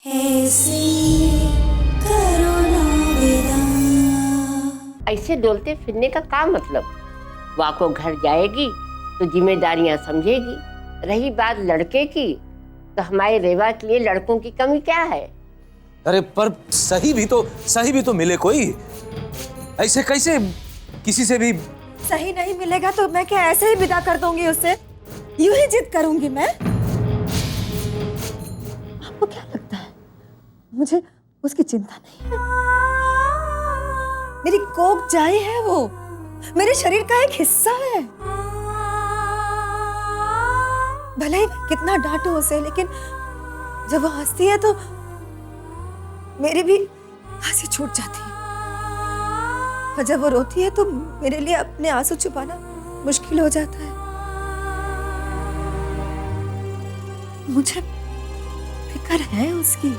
ऐसे डोलते फिरने का क्या मतलब? वाको घर जाएगी तो जिम्मेदारियां समझेगी। रही बात लड़के की, तो हमारे रेवा के लिए लड़कों की कमी क्या है? अरे पर सही भी तो मिले कोई। ऐसे कैसे किसी से भी सही नहीं मिलेगा तो मैं क्या ऐसे ही विदा कर दूंगी उससे? यूं ही जिद करूंगी मैं? आपको क्या लगता है मुझे उसकी चिंता नहीं है? मेरी कोक जाए है वो, मेरे शरीर का एक हिस्सा है। भले ही कितना डांटू उसे, लेकिन जब वो हंसती है तो मेरी भी हंसी छूट जाती है, और जब वो रोती है तो मेरे लिए अपने आंसू छुपाना मुश्किल हो जाता है। मुझे फिक्र है उसकी।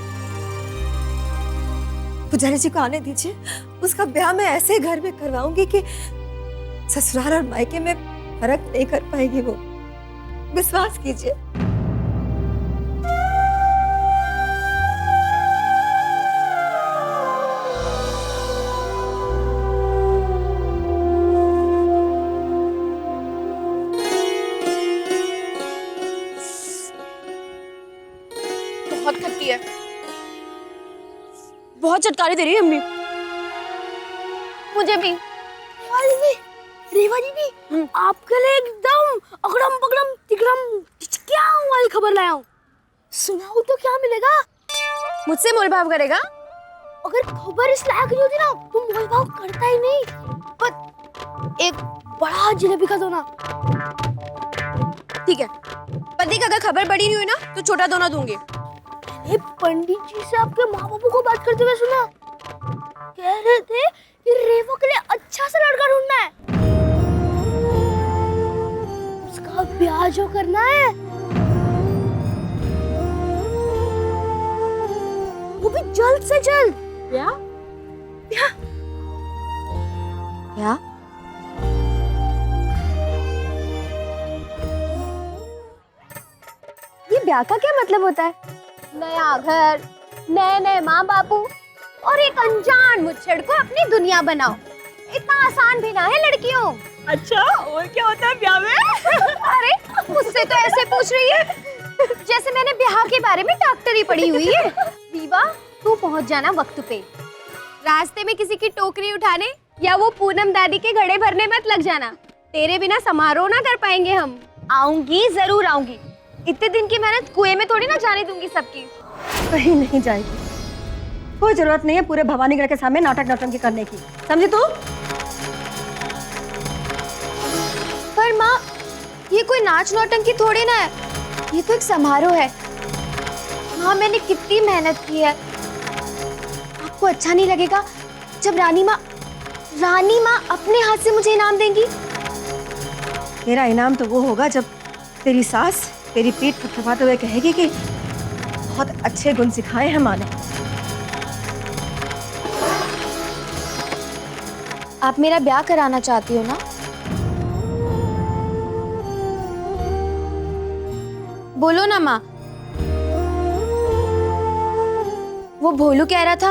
पुजारी जी को आने दीजिए, उसका ब्याह मैं ऐसे घर में करवाऊंगी कि ससुराल और मायके में फर्क नहीं कर पाएगी वो, विश्वास कीजिए। बहुत खट्टी है, बहुत चटकारी दे रही है अम्मी। मुझे भी। रेवा जी भी आपके लिए एकदम अगड़म बगड़म तिगड़म क्या वाली खबर लाया हूँ। सुनाओ तो क्या मिलेगा? मुझसे मोलभाव करेगा? अगर खबर इस लायक नहीं होती ना तो मोलभाव करता ही नहीं। पर एक बड़ा जलेबी का दो ना। ठीक है, पति का अगर खबर बड़ी नहीं हुई ना तो छोटा दोना दूंगी। ये पंडित जी से आपके माँ बापू को बात करते हुए सुना, कह रहे थे कि रेवा के लिए अच्छा सा लड़का ढूंढना है, उसका ब्याह जो करना है वो भी जल्द से जल्द। ब्याह? ब्याह? क्या? ये ब्याह का क्या मतलब होता है? नया घर, नए नए माँ बापू और एक अनजान मुच्छड़ को अपनी दुनिया बनाओ। इतना आसान भी ना है लड़कियों। अच्छा, और क्या होता है ब्याह में? अरे मुझसे तो ऐसे पूछ रही है जैसे मैंने ब्याह के बारे में डॉक्टरी पढ़ी हुई है। दीवा, तू पहुंच जाना वक्त पे। रास्ते में किसी की टोकरी उठाने या वो पूनम दादी के घड़े भरने मत लग जाना। तेरे बिना समारोह ना कर पाएंगे हम। आऊंगी, जरूर आऊंगी। इतने दिन की मेहनत कुएं में थोड़ी ना जाने दूंगी सबकी। कहीं नहीं जाएगी। कोई जरूरत नहीं है पूरे भवानीगढ़ के सामने नाटक नौटंकी करने की, समझी तू? पर माँ, ये कोई नाच नौटंकी थोड़ी ना है, ये तो एक समारोह है। माँ, मैंने कितनी मेहनत की है। आपको अच्छा नहीं लगेगा जब रानी माँ अपने हाथ से मुझे इनाम देंगी? तेरा इनाम तो वो होगा जब तेरी सास तेरी पीठ थपथपाते हुए कहेगी कि बहुत अच्छे गुण सिखाए हैं माँ ने। आप मेरा ब्याह कराना चाहती हो ना? बोलो ना माँ। वो भोलू कह रहा था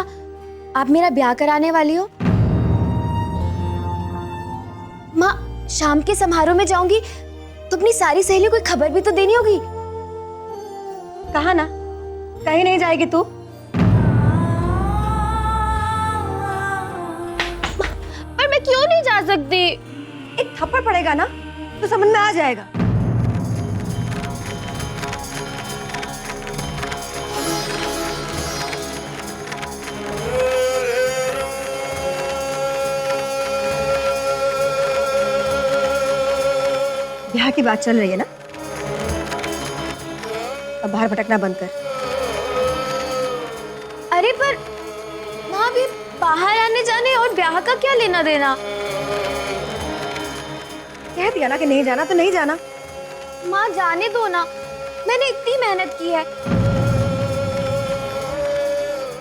आप मेरा ब्याह कराने वाली हो। माँ, शाम के समारोह में जाऊंगी तो अपनी सारी सहेलियों को खबर भी तो देनी होगी। कहा ना, कहीं नहीं जाएगी तू। पर मैं क्यों नहीं जा सकती? एक थप्पड़ पड़ेगा ना तो समझ में आ जाएगा। ब्याह की बात चल रही है ना, अब बाहर भटकना बंद कर। अरे पर माँ, भी बाहर आने जाने और ब्याह का क्या लेना देना? कह दिया ना कि नहीं जाना तो नहीं जाना। माँ, जाने दो ना, मैंने इतनी मेहनत की है।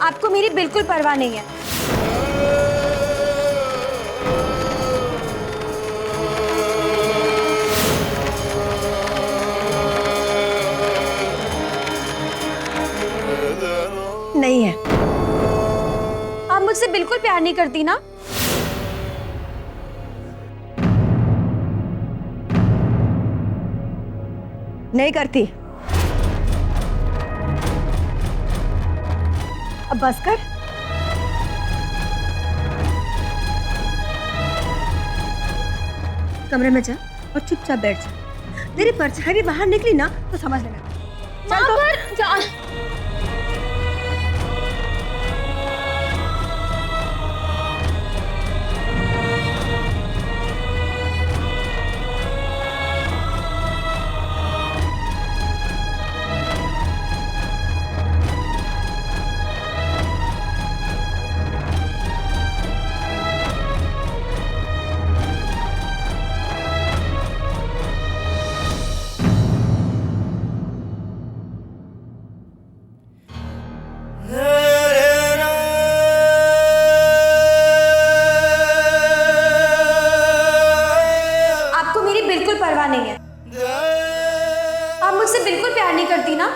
आपको मेरी बिल्कुल परवाह नहीं है। नहीं है। आप मुझसे बिल्कुल प्यार नहीं करती ना? नहीं करती। अब बस कर। कमरे में जा और चुपचाप बैठ जा। तेरी परछाई भी बाहर निकली ना तो समझ लेना। चल तो। आपको मेरी बिल्कुल परवाह नहीं है। आप मुझसे बिल्कुल प्यार नहीं करती ना?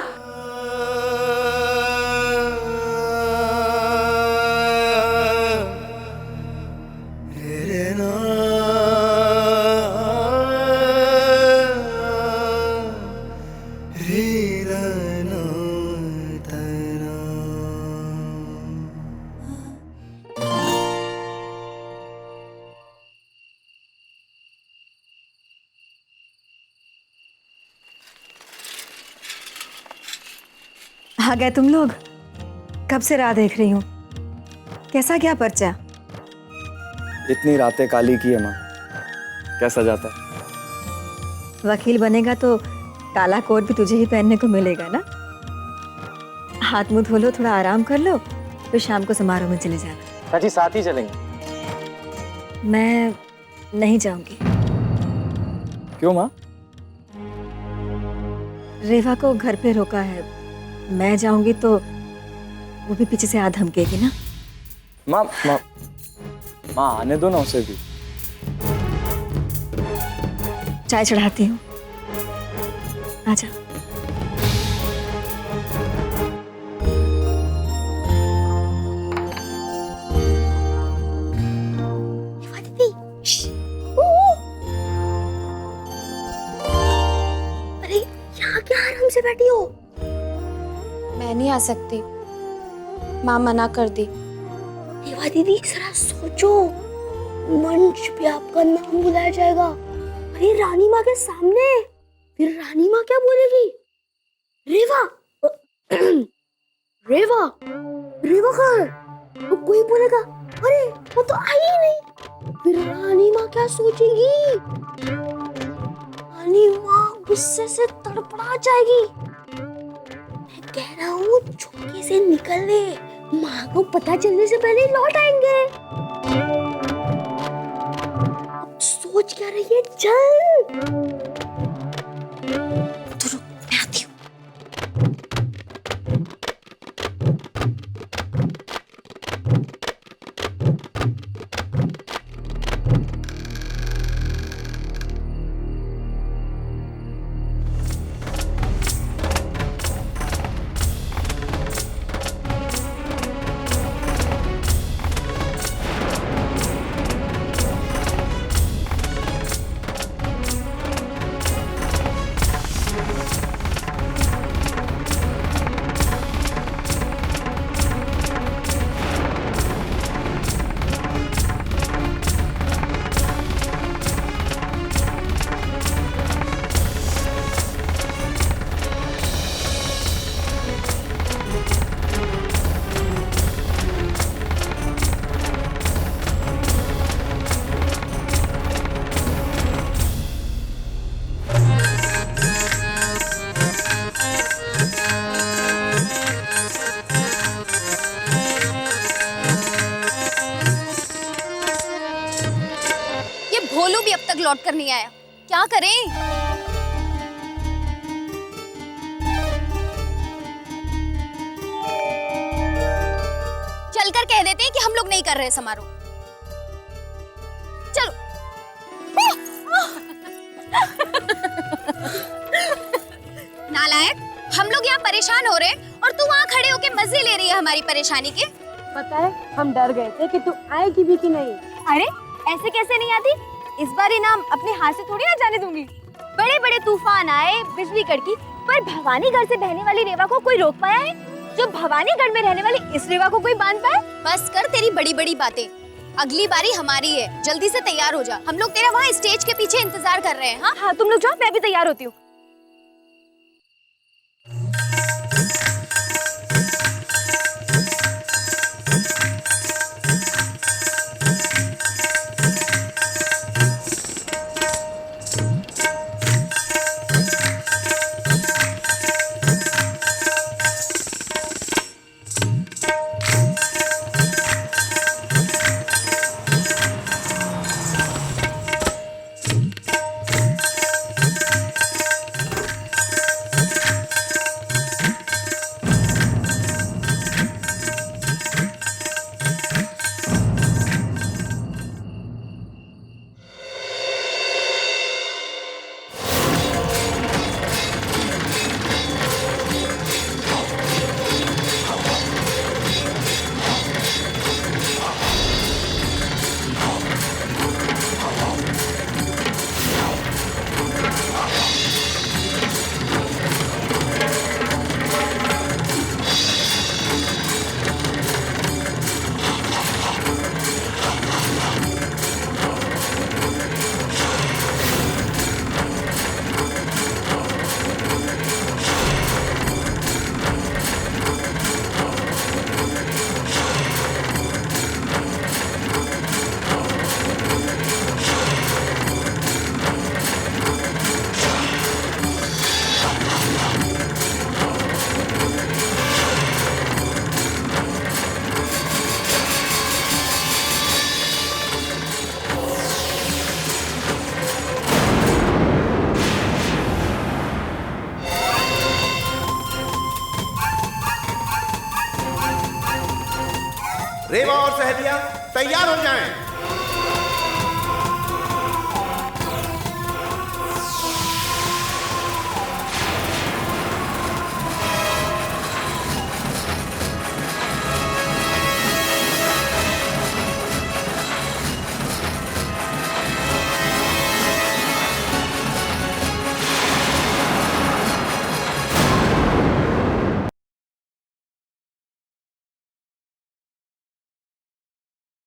आ गए तुम लोग। कब से राह देख रही हूँ। कैसा क्या पर्चा? इतनी रातें काली की है माँ, कैसा जाता है? वकील बनेगा तो काला कोट भी तुझे ही पहनने को मिलेगा ना। हाथ मुंह धो लो, थोड़ा आराम कर लो, फिर शाम को समारोह में चले जाना। चाची साथ ही चलेंगे। मैं नहीं जाऊंगी। क्यों माँ? रेवा को घर पे रोका है। मैं जाऊंगी तो वो भी पीछे से आ धमकेगी ना। माँ माँ माँ आने दो ना उसे भी। चाय चढ़ाती हूँ, आजा। अरे यहाँ क्या आराम से बैठी हो? मैं नहीं आ सकती, माँ मना कर दी। रेवा दीदी जरा सोचो, मंच पे आपका नाम बुलाया जाएगा। अरे रानी माँ के सामने, फिर रानी माँ क्या बोलेगी? रेवा रेवा रेवा कहाँ है? तो कोई बोलेगा अरे वो तो आई ही नहीं। फिर रानी माँ क्या सोचेगी? रानी माँ गुस्से से तड़पड़ा जाएगी। मैं कह रहा हूँ चुपके से निकल ले, माँ को पता चलने से पहले लौट आएंगे। अब सोच क्या रही है? चल तो रुक, मैं आती हूँ। भोलू भी अब तक लौट कर नहीं आया, क्या करें? चलकर कह देते हैं कि हम लोग नहीं कर रहे समारोह। चलो। नालायक, हम लोग यहाँ परेशान हो रहे हैं और तू वहाँ खड़े होके मजे ले रही है हमारी परेशानी के। पता है हम डर गए थे कि तू आएगी भी कि नहीं। अरे ऐसे कैसे नहीं आती, इस बार इनाम अपने हाथ से थोड़ी ना जाने दूंगी। बड़े बड़े तूफान आए, बिजली कड़की, पर भवानीगढ़ से बहने वाली रेवा को कोई रोक पाया है? जो भवानीगढ़ में रहने वाली इस रेवा को कोई बांध पाए? बस कर तेरी बड़ी बड़ी बातें, अगली बारी हमारी है। जल्दी से तैयार हो जा, हम लोग तेरा वहाँ स्टेज के पीछे इंतजार कर रहे हैं। हाँ हाँ तुम लोग जाओ, मैं भी तैयार होती हूँ। रेवा और सहेलियां तैयार हो जाएं।